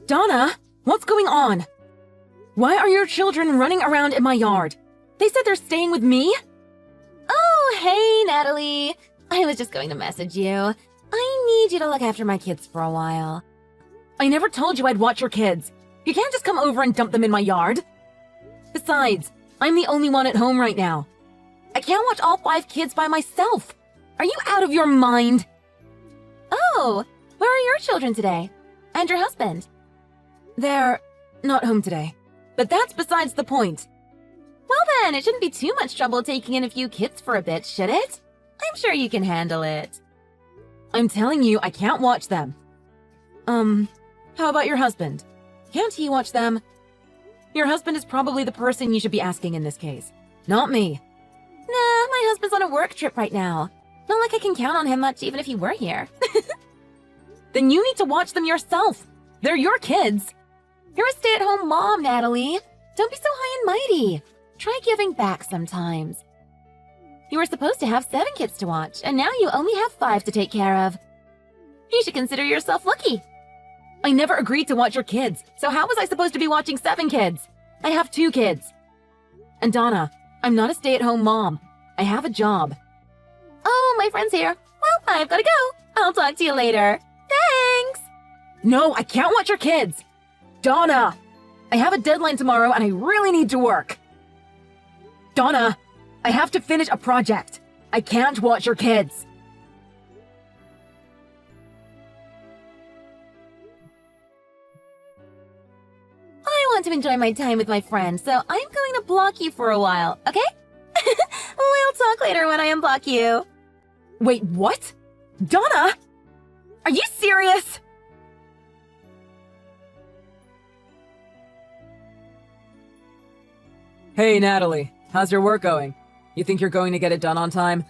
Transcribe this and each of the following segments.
Donna, what's going on? Why are your children running around in my yard? They said they're staying with me? Oh, hey, Natalie. I was just going to message you. I need you to look after my kids for a while. I never told you I'd watch your kids. You can't just come over and dump them in my yard. Besides, I'm the only one at home right now. I can't watch all 5 kids by myself. Are you out of your mind? Oh, where are your children today? And your husband? They're not home today. But that's besides the point. Well then, it shouldn't be too much trouble taking in a few kids for a bit, should it? I'm sure you can handle it. I'm telling you, I can't watch them. How about your husband? Can't he watch them? Your husband is probably the person you should be asking in this case, not me. Nah, my husband's on a work trip right now. Not like I can count on him much even if he were here. Then you need to watch them yourself. They're your kids. You're a stay-at-home mom, Natalie. Don't be so high and mighty. Try giving back sometimes. You were supposed to have 7 kids to watch, and now you only have 5 to take care of. You should consider yourself lucky. I never agreed to watch your kids, so how was I supposed to be watching 7 kids? I have 2 kids. And Donna, I'm not a stay-at-home mom. I have a job. Oh, my friend's here. Well, I've gotta go. I'll talk to you later. Thanks! No, I can't watch your kids. Donna, I have a deadline tomorrow and I really need to work. Donna, I have to finish a project. I can't watch your kids. I want to enjoy my time with my friends, so I'm going to block you for a while, okay? We'll talk later when I unblock you. Wait, what? Donna? Are you serious? Hey, Natalie. How's your work going? You think you're going to get it done on time?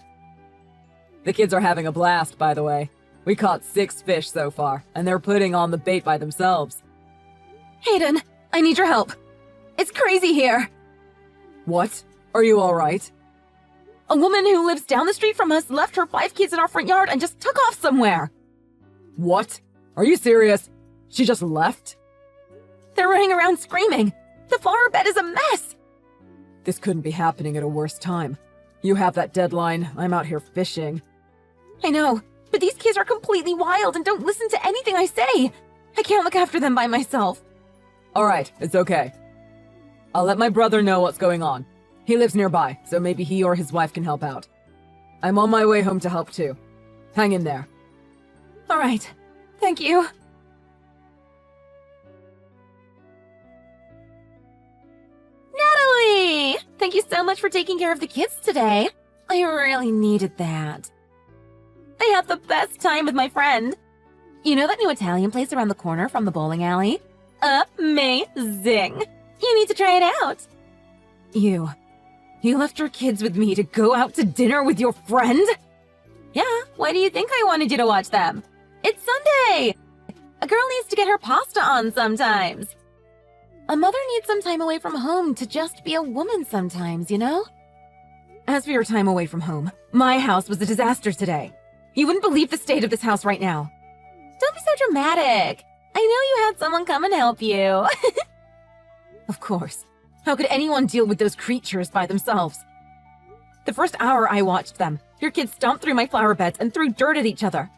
The kids are having a blast, by the way. We caught 6 fish so far, and they're putting on the bait by themselves. Hayden, I need your help. It's crazy here. What? Are you all right? A woman who lives down the street from us left her 5 kids in our front yard and just took off somewhere. What? Are you serious? She just left? They're running around screaming. The flower bed is a mess. This couldn't be happening at a worse time. You have that deadline. I'm out here fishing. I know, but these kids are completely wild and don't listen to anything I say. I can't look after them by myself. All right, it's okay. I'll let my brother know what's going on. He lives nearby, so maybe he or his wife can help out. I'm on my way home to help too. Hang in there. All right. Thank you. Natalie! Thank you so much for taking care of the kids today. I really needed that. I had the best time with my friend. You know that new Italian place around the corner from the bowling alley? Amazing! You need to try it out. You left your kids with me to go out to dinner with your friend? Yeah, why do you think I wanted you to watch them? It's Sunday! A girl needs to get her pasta on sometimes. A mother needs some time away from home to just be a woman sometimes, you know? As for your time away from home, my house was a disaster today. You wouldn't believe the state of this house right now. Don't be so dramatic. I know you had someone come and help you. Of course. How could anyone deal with those creatures by themselves? The first hour I watched them, your kids stomped through my flower beds and threw dirt at each other.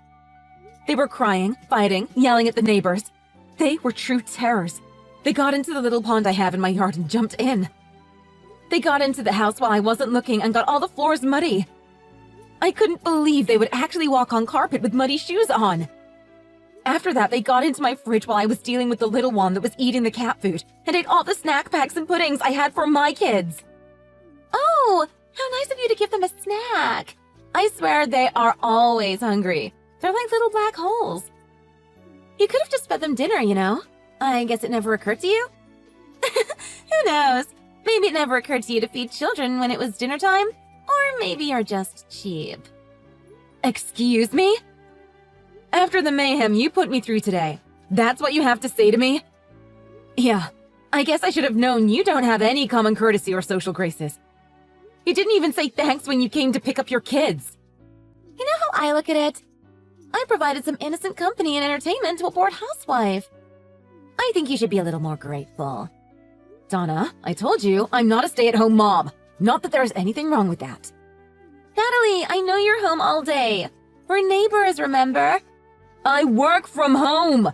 They were crying, fighting, yelling at the neighbors. They were true terrors. They got into the little pond I have in my yard and jumped in. They got into the house while I wasn't looking and got all the floors muddy. I couldn't believe they would actually walk on carpet with muddy shoes on. After that, they got into my fridge while I was dealing with the little one that was eating the cat food and ate all the snack packs and puddings I had for my kids. Oh, how nice of you to give them a snack. I swear they are always hungry. They're like little black holes. You could have just fed them dinner, you know? I guess it never occurred to you? Who knows? Maybe it never occurred to you to feed children when it was dinner time? Or maybe you're just cheap. Excuse me? After the mayhem you put me through today, that's what you have to say to me? Yeah, I guess I should have known you don't have any common courtesy or social graces. You didn't even say thanks when you came to pick up your kids. You know how I look at it? I provided some innocent company and entertainment to a bored housewife. I think you should be a little more grateful. Donna, I told you, I'm not a stay-at-home mom. Not that there's anything wrong with that. Natalie, I know you're home all day. We're neighbors, remember? I work from home.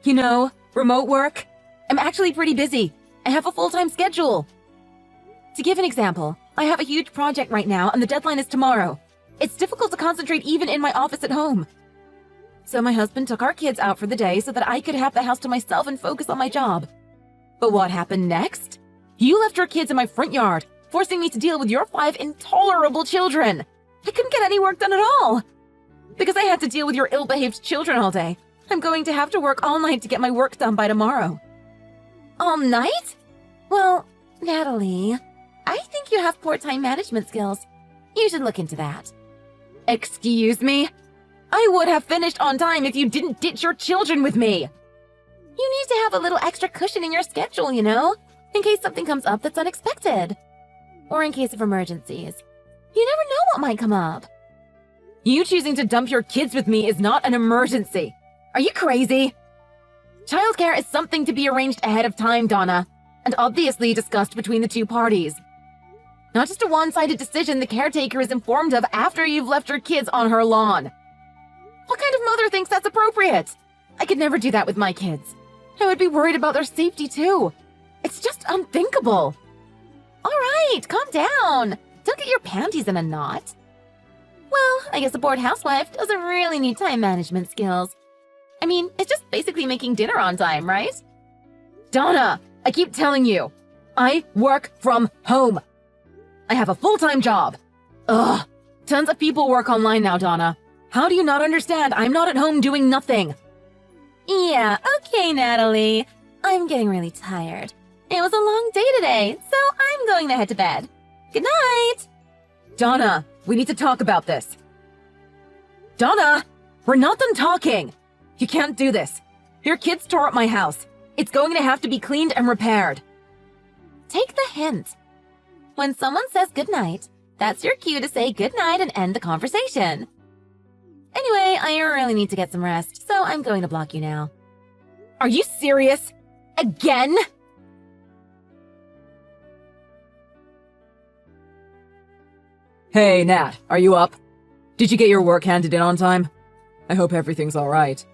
You know, remote work. I'm actually pretty busy. I have a full-time schedule. To give an example, I have a huge project right now and the deadline is tomorrow. It's difficult to concentrate even in my office at home. So my husband took our kids out for the day so that I could have the house to myself and focus on my job. But what happened next? You left your kids in my front yard, forcing me to deal with your 5 intolerable children. I couldn't get any work done at all. Because I had to deal with your ill-behaved children all day, I'm going to have to work all night to get my work done by tomorrow. All night? Well, Natalie, I think you have poor time management skills. You should look into that. Excuse me? I would have finished on time if you didn't ditch your children with me. You need to have a little extra cushion in your schedule, you know, in case something comes up that's unexpected. Or in case of emergencies. You never know what might come up. You choosing to dump your kids with me is not an emergency. Are you crazy? Childcare is something to be arranged ahead of time, Donna, and obviously discussed between the two parties. Not just a one-sided decision the caretaker is informed of after you've left your kids on her lawn. What kind of mother thinks that's appropriate? I could never do that with my kids. I would be worried about their safety too. It's just unthinkable. All right, calm down. Don't get your panties in a knot. Well, I guess a bored housewife doesn't really need time management skills. I mean, it's just basically making dinner on time, right? Donna, I keep telling you, I work from home. I have a full-time job. Ugh, tons of people work online now, Donna. How do you not understand? I'm not at home doing nothing. Yeah, okay, Natalie. I'm getting really tired. It was a long day today, so I'm going to head to bed. Good night. Donna, we need to talk about this. Donna, we're not done talking. You can't do this. Your kids tore up my house. It's going to have to be cleaned and repaired. Take the hint. When someone says goodnight, that's your cue to say goodnight and end the conversation. Anyway, I really need to get some rest, so I'm going to block you now. Are you serious? Again? Hey, Nat, are you up? Did you get your work handed in on time? I hope everything's alright.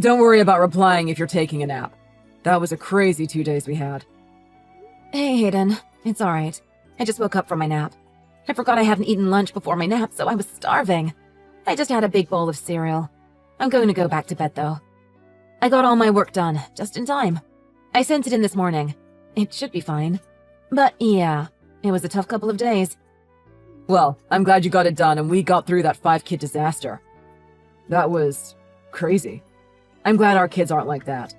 Don't worry about replying if you're taking a nap. That was a crazy 2 days we had. Hey, Hayden. It's alright. I just woke up from my nap. I forgot I hadn't eaten lunch before my nap, so I was starving. I just had a big bowl of cereal. I'm going to go back to bed, though. I got all my work done, just in time. I sent it in this morning. It should be fine. But yeah, it was a tough couple of days. Well, I'm glad you got it done and we got through that 5-kid disaster. That was crazy. I'm glad our kids aren't like that.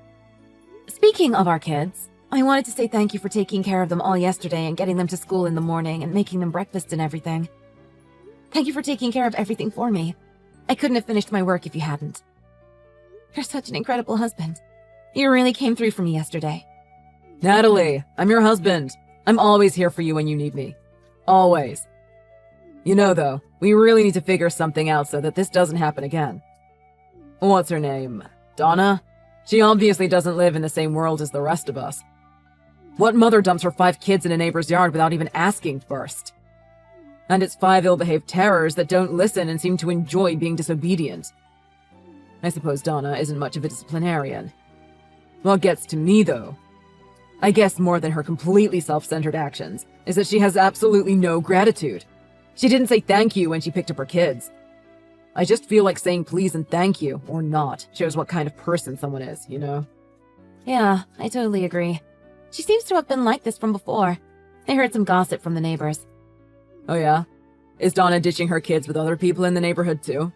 Speaking of our kids, I wanted to say thank you for taking care of them all yesterday and getting them to school in the morning and making them breakfast and everything. Thank you for taking care of everything for me. I couldn't have finished my work if you hadn't. You're such an incredible husband. You really came through for me yesterday. Natalie, I'm your husband. I'm always here for you when you need me. Always. You know, though, we really need to figure something out so that this doesn't happen again. What's her name? Donna? She obviously doesn't live in the same world as the rest of us. What mother dumps her 5 kids in a neighbor's yard without even asking first? And it's 5 ill-behaved terrors that don't listen and seem to enjoy being disobedient. I suppose Donna isn't much of a disciplinarian. What gets to me, though, I guess more than her completely self-centered actions, is that she has absolutely no gratitude. She didn't say thank you when she picked up her kids. I just feel like saying please and thank you, or not, shows what kind of person someone is, you know? Yeah, I totally agree. She seems to have been like this from before. I heard some gossip from the neighbors. Oh yeah? Is Donna ditching her kids with other people in the neighborhood too?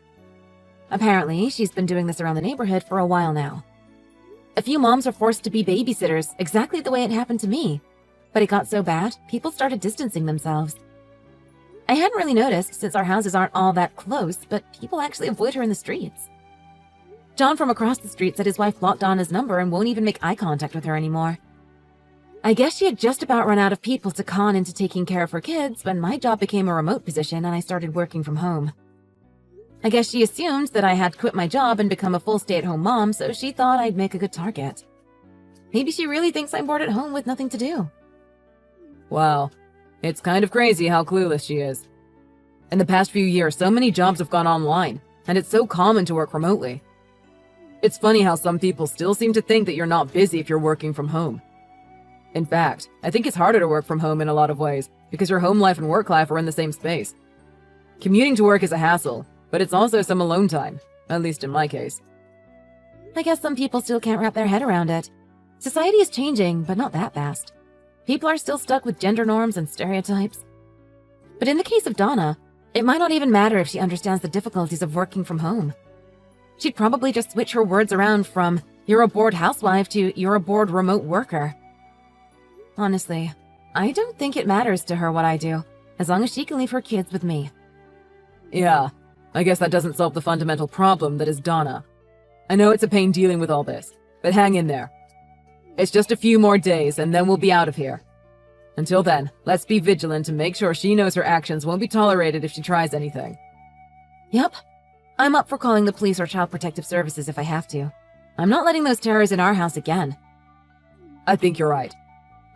Apparently, she's been doing this around the neighborhood for a while now. A few moms are forced to be babysitters, exactly the way it happened to me. But it got so bad, people started distancing themselves. I hadn't really noticed since our houses aren't all that close, but people actually avoid her in the streets. John from across the street said his wife blocked Donna's number and won't even make eye contact with her anymore. I guess she had just about run out of people to con into taking care of her kids when my job became a remote position and I started working from home. I guess she assumed that I had quit my job and become a full stay-at-home mom, so she thought I'd make a good target. Maybe she really thinks I'm bored at home with nothing to do. Wow. It's kind of crazy how clueless she is. In the past few years, so many jobs have gone online, and it's so common to work remotely. It's funny how some people still seem to think that you're not busy if you're working from home. In fact, I think it's harder to work from home in a lot of ways, because your home life and work life are in the same space. Commuting to work is a hassle, but it's also some alone time, at least in my case. I guess some people still can't wrap their head around it. Society is changing, but not that fast. People are still stuck with gender norms and stereotypes. But in the case of Donna, it might not even matter if she understands the difficulties of working from home. She'd probably just switch her words around from, "You're a bored housewife" to "You're a bored remote worker." Honestly, I don't think it matters to her what I do, as long as she can leave her kids with me. Yeah, I guess that doesn't solve the fundamental problem that is Donna. I know it's a pain dealing with all this, but hang in there. It's just a few more days, and then we'll be out of here. Until then, let's be vigilant to make sure she knows her actions won't be tolerated if she tries anything. Yep. I'm up for calling the police or Child Protective Services if I have to. I'm not letting those terrors in our house again. I think you're right.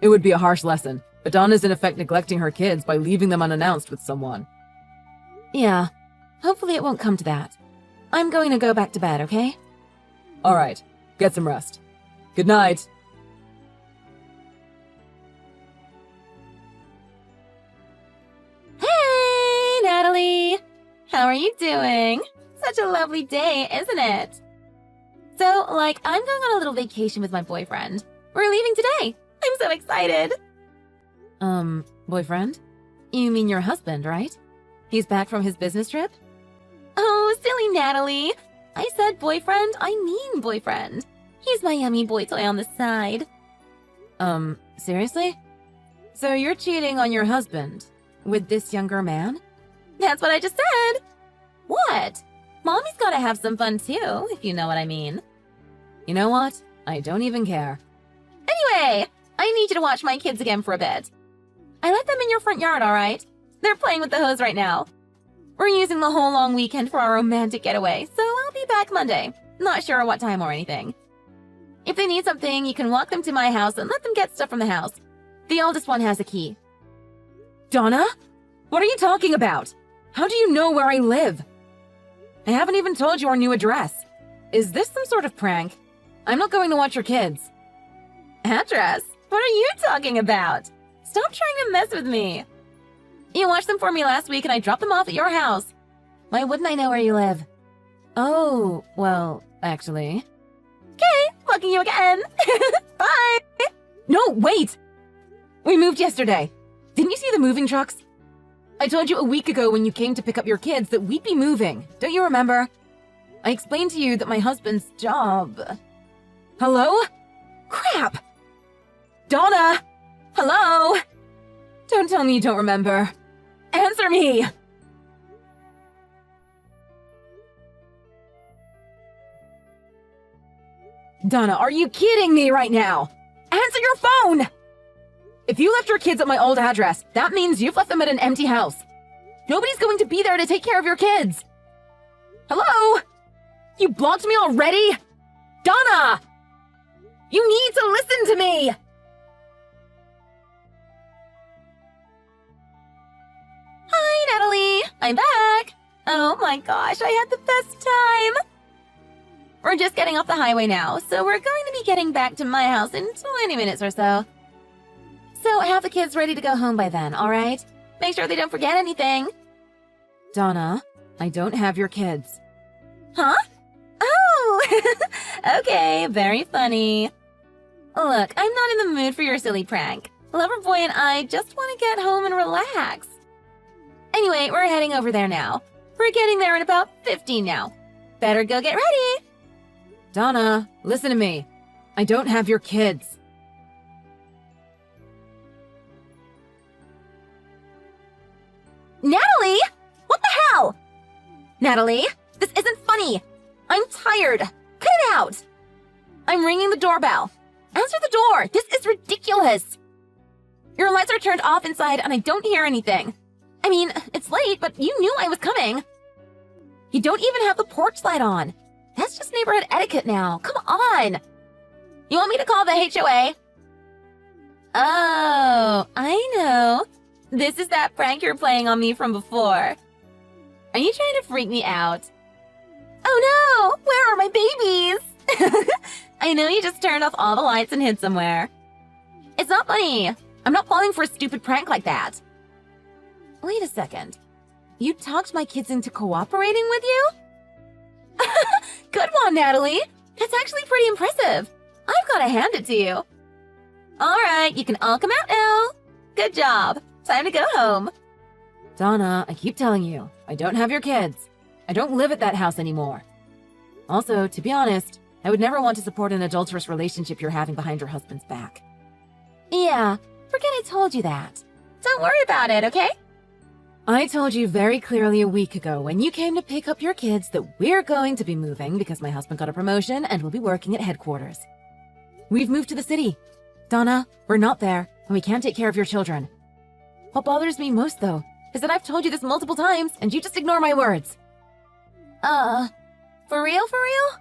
It would be a harsh lesson, but Donna's in effect neglecting her kids by leaving them unannounced with someone. Yeah. Hopefully it won't come to that. I'm going to go back to bed, okay? Alright, get some rest. Good night. Hey, Natalie! How are you doing? Such a lovely day, isn't it? So, I'm going on a little vacation with my boyfriend. We're leaving today. I'm so excited. Boyfriend? You mean your husband, right? He's back from his business trip? Oh, silly Natalie. I said boyfriend, I mean boyfriend. He's my yummy boy toy on the side. Seriously? So you're cheating on your husband with this younger man? That's what I just said. What? Mommy's gotta have some fun too, if you know what I mean. You know what? I don't even care. Anyway, I need you to watch my kids again for a bit. I let them in your front yard, alright? They're playing with the hose right now. We're using the whole long weekend for our romantic getaway, so I'll be back Monday. Not sure what time or anything. If they need something, you can walk them to my house and let them get stuff from the house. The oldest one has a key. Donna? What are you talking about? How do you know where I live? I haven't even told you our new address. Is this some sort of prank? I'm not going to watch your kids. Address? What are you talking about? Stop trying to mess with me. You watched them for me last week and I dropped them off at your house. Why wouldn't I know where you live? Oh, well, actually. Okay, fucking you again. Bye. No, wait! We moved yesterday. Didn't you see the moving trucks? I told you a week ago when you came to pick up your kids that we'd be moving. Don't you remember? I explained to you that my husband's job... Hello? Crap! Donna! Hello? Don't tell me you don't remember. Answer me! Donna, are you kidding me right now? Answer your phone! If you left your kids at my old address, that means you've left them at an empty house. Nobody's going to be there to take care of your kids. Hello? You blocked me already? Donna! You need to listen to me! Hi, Natalie. I'm back. Oh my gosh, I had the best time. We're just getting off the highway now, so we're going to be getting back to my house in 20 minutes or so. So have the kids ready to go home by then, all right? Make sure they don't forget anything. Donna, I don't have your kids. Huh? Oh! Okay, very funny. Look, I'm not in the mood for your silly prank. Loverboy and I just want to get home and relax. Anyway, we're heading over there now. We're getting there in about 15 now. Better go get ready. Donna, listen to me. I don't have your kids. Natalie! What the hell? Natalie, this isn't funny. I'm tired. Cut it out. I'm ringing the doorbell. Answer the door. This is ridiculous. Your lights are turned off inside and I don't hear anything. I mean, it's late, but you knew I was coming. You don't even have the porch light on. That's just neighborhood etiquette now. Come on. You want me to call the HOA? Oh, I know. This is that prank you're playing on me from before. Are you trying to freak me out? Oh no! Where are my babies? I know you just turned off all the lights and hid somewhere. It's not funny. I'm not falling for a stupid prank like that. Wait a second. You talked my kids into cooperating with you? Good one, Natalie. That's actually pretty impressive. I've got to hand it to you. All right, you can all come out now. Good job. Time to go home. Donna, I keep telling you, I don't have your kids. I don't live at that house anymore. Also, to be honest, I would never want to support an adulterous relationship you're having behind your husband's back. Yeah, forget I told you that. Don't worry about it, okay? I told you very clearly a week ago when you came to pick up your kids that we're going to be moving because my husband got a promotion and will be working at headquarters. We've moved to the city. Donna, we're not there, and we can't take care of your children. What bothers me most, though, is that I've told you this multiple times, and you just ignore my words. For real, for real?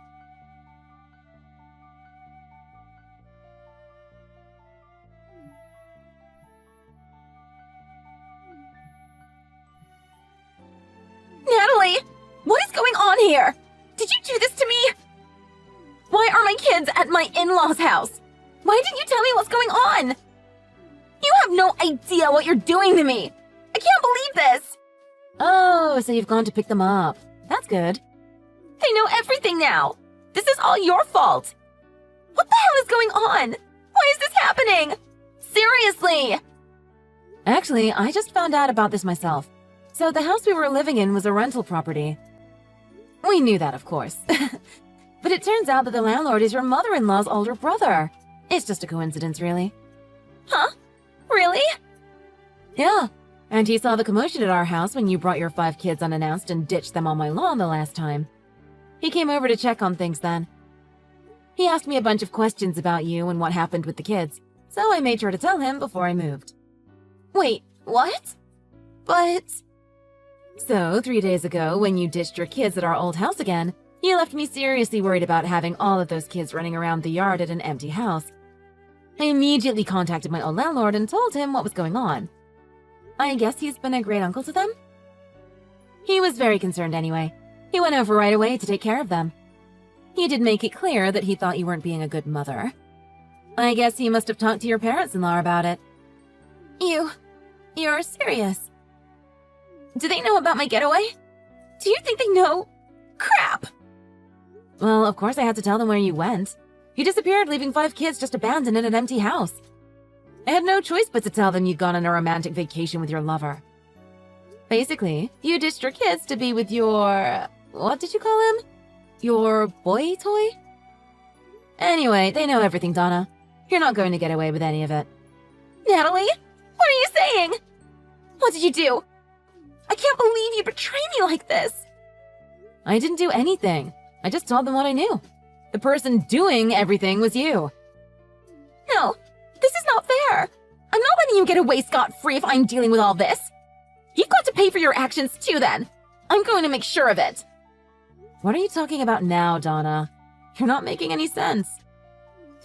Natalie, what is going on here? Did you do this to me? Why are my kids at my in-laws' house? Why didn't you tell me what's going on? You have no idea what you're doing to me. I can't believe this. Oh, so you've gone to pick them up. That's good. I know everything now. This is all your fault. What the hell is going on? Why is this happening? Seriously. Actually, I just found out about this myself. So the house we were living in was a rental property. We knew that, of course. But it turns out that the landlord is your mother-in-law's older brother. It's just a coincidence, really. Huh? Really? Yeah. And he saw the commotion at our house when you brought your 5 kids unannounced and ditched them on my lawn the last time. He came over to check on things then. He asked me a bunch of questions about you and what happened with the kids, so I made sure to tell him before I moved. Wait, what? But... So, 3 days ago, when you ditched your kids at our old house again, you left me seriously worried about having all of those kids running around the yard at an empty house. I immediately contacted my old landlord and told him what was going on. I guess he's been a great uncle to them? He was very concerned anyway. He went over right away to take care of them. He did make it clear that he thought you weren't being a good mother. I guess he must have talked to your parents-in-law about it. You're serious? Do they know about my getaway? Do you think they know? Crap! Well, of course I had to tell them where you went. You disappeared, leaving 5 kids just abandoned in an empty house. I had no choice but to tell them you'd gone on a romantic vacation with your lover. Basically, you ditched your kids to be with your... what did you call him? Your boy toy? Anyway, they know everything, Donna. You're not going to get away with any of it. Natalie? What are you saying? What did you do? I can't believe you betrayed me like this. I didn't do anything. I just told them what I knew. The person doing everything was you. No, this is not fair. I'm not letting you get away scot-free if I'm dealing with all this. You've got to pay for your actions too then. I'm going to make sure of it. What are you talking about now, Donna? You're not making any sense.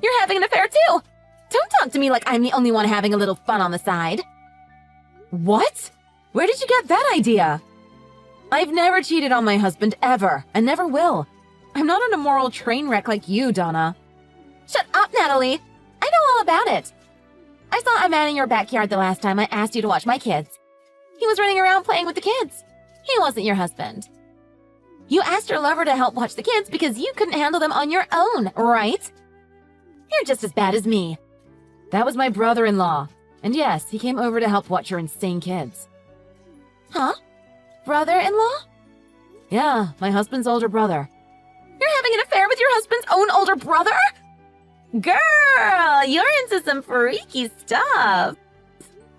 You're having an affair too. Don't talk to me like I'm the only one having a little fun on the side. What? Where did you get that idea? I've never cheated on my husband ever, and never will. I'm not an immoral train wreck like you, Donna. Shut up, Natalie. I know all about it. I saw a man in your backyard the last time I asked you to watch my kids. He was running around playing with the kids. He wasn't your husband. You asked your lover to help watch the kids because you couldn't handle them on your own, right? You're just as bad as me. That was my brother-in-law. And yes, he came over to help watch your insane kids. Huh? Brother-in-law? Yeah, my husband's older brother. You're having an affair with your husband's own older brother? Girl, you're into some freaky stuff.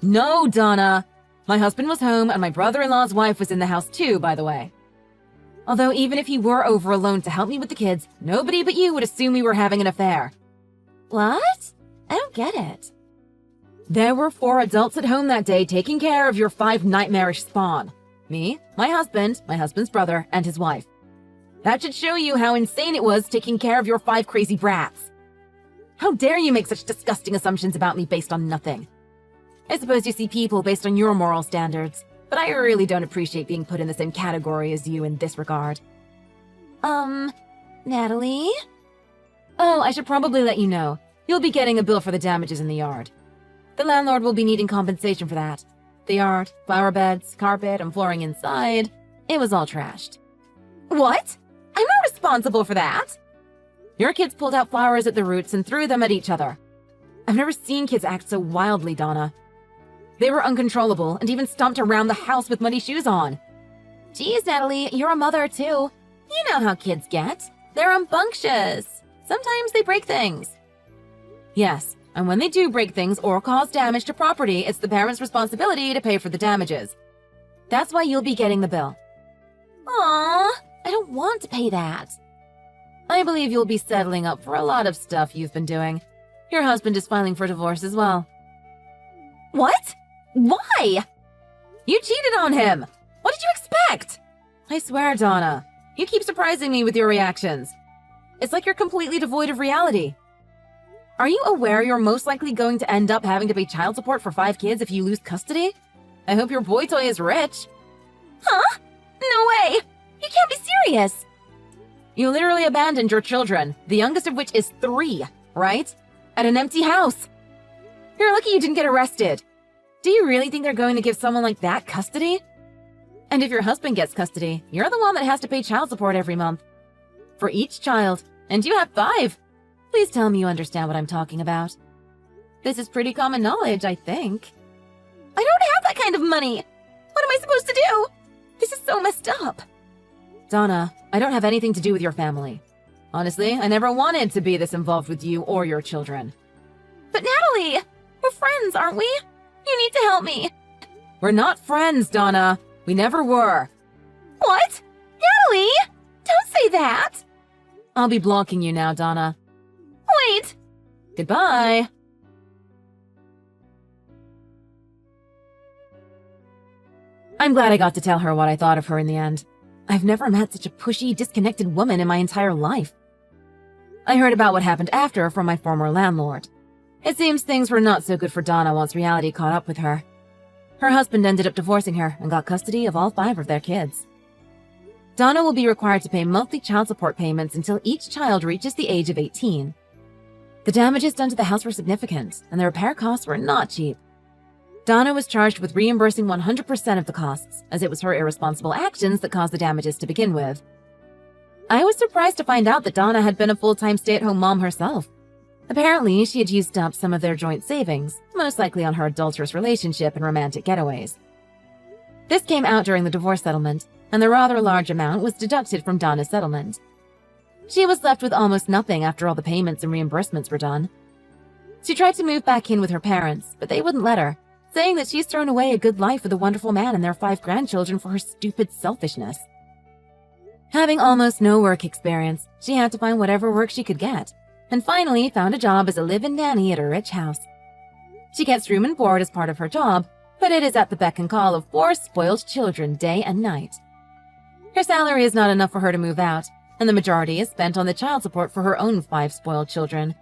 No, Donna. My husband was home and my brother-in-law's wife was in the house too, by the way. Although even if he were over alone to help me with the kids, nobody but you would assume we were having an affair. What? I don't get it. There were 4 adults at home that day taking care of your 5 nightmarish spawn. Me, my husband's brother, and his wife. That should show you how insane it was taking care of your 5 crazy brats. How dare you make such disgusting assumptions about me based on nothing? I suppose you see people based on your moral standards, but I really don't appreciate being put in the same category as you in this regard. Natalie? Oh, I should probably let you know. You'll be getting a bill for the damages in the yard. The landlord will be needing compensation for that. The yard, flower beds, carpet, and flooring inside, it was all trashed. What? I'm not responsible for that! Your kids pulled out flowers at the roots and threw them at each other. I've never seen kids act so wildly, Donna. They were uncontrollable and even stomped around the house with muddy shoes on. Geez, Natalie, you're a mother too. You know how kids get. They're rambunctious. Sometimes they break things. Yes, and when they do break things or cause damage to property, it's the parent's responsibility to pay for the damages. That's why you'll be getting the bill. Aww, I don't want to pay that. I believe you'll be settling up for a lot of stuff you've been doing. Your husband is filing for divorce as well. What? Why? You cheated on him! What did you expect? I swear, Donna, you keep surprising me with your reactions. It's like you're completely devoid of reality. Are you aware you're most likely going to end up having to pay child support for 5 kids if you lose custody? I hope your boy toy is rich. Huh? No way! You can't be serious! You literally abandoned your children, the youngest of which is 3, right? At an empty house. You're lucky you didn't get arrested. Do you really think they're going to give someone like that custody? And if your husband gets custody, you're the one that has to pay child support every month. For each child, and you have 5. Please tell me you understand what I'm talking about. This is pretty common knowledge, I think. I don't have that kind of money! What am I supposed to do? This is so messed up. Donna, I don't have anything to do with your family. Honestly, I never wanted to be this involved with you or your children. But Natalie, we're friends, aren't we? You need to help me. We're not friends, Donna. We never were. What? Natalie! Don't say that! I'll be blocking you now, Donna. Wait! Goodbye. I'm glad I got to tell her what I thought of her in the end. I've never met such a pushy, disconnected woman in my entire life. I heard about what happened after from my former landlord. It seems things were not so good for Donna once reality caught up with her. Her husband ended up divorcing her and got custody of all 5 of their kids. Donna will be required to pay monthly child support payments until each child reaches the age of 18. The damages done to the house were significant, and the repair costs were not cheap. Donna was charged with reimbursing 100% of the costs, as it was her irresponsible actions that caused the damages to begin with. I was surprised to find out that Donna had been a full-time stay-at-home mom herself. Apparently, she had used up some of their joint savings, most likely on her adulterous relationship and romantic getaways. This came out during the divorce settlement, and the rather large amount was deducted from Donna's settlement. She was left with almost nothing after all the payments and reimbursements were done. She tried to move back in with her parents, but they wouldn't let her, saying that she's thrown away a good life with a wonderful man and their 5 grandchildren for her stupid selfishness. Having almost no work experience, she had to find whatever work she could get, and finally found a job as a live-in nanny at a rich house. She gets room and board as part of her job, but it is at the beck and call of 4 spoiled children day and night. Her salary is not enough for her to move out, and the majority is spent on the child support for her own 5 spoiled children.